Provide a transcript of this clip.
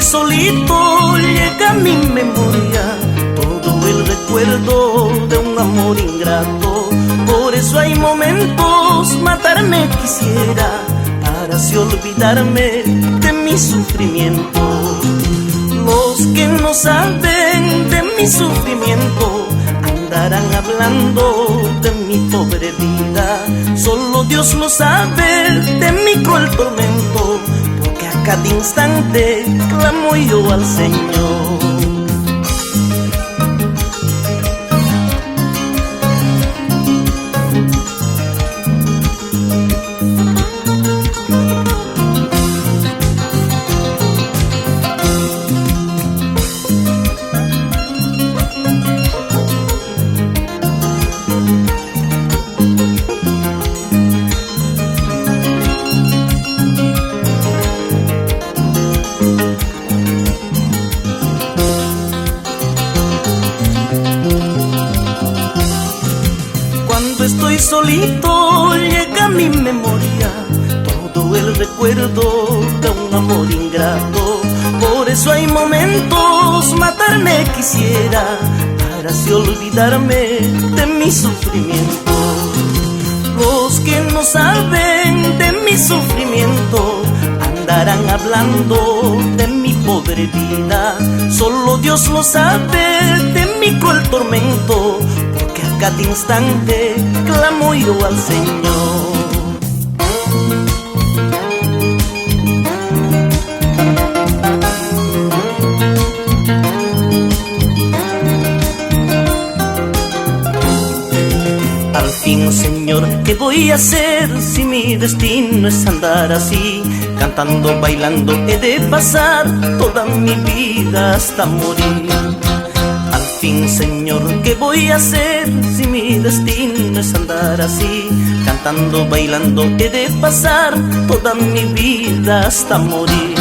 Solito llega a mi memoria todo el recuerdo de un amor ingrato. Por eso hay momentos matarme quisiera para así olvidarme de mi sufrimiento. Los que no saben de mi sufrimiento andarán hablando de mi pobre vida. Solo Dios lo sabe de mi cruel tormento, porque a cada instante clamo yo al Señor. Cuando estoy solito llega a mi memoria todo el recuerdo de un amor ingrato. Por eso hay momentos matarme quisiera para así olvidarme de mi sufrimiento. Los que no saben de mi sufrimiento andarán hablando de mi pobre vida. Solo Dios lo sabe de mi cruel tormento, porque a cada instante clamo yo al Señor. Al fin, Señor, ¿qué voy a hacer si mi destino es andar así? Cantando, bailando, he de pasar toda mi vida hasta morir. Al fin, Señor, ¿qué voy a hacer si mi destino es andar así? Cantando, bailando, he de pasar toda mi vida hasta morir.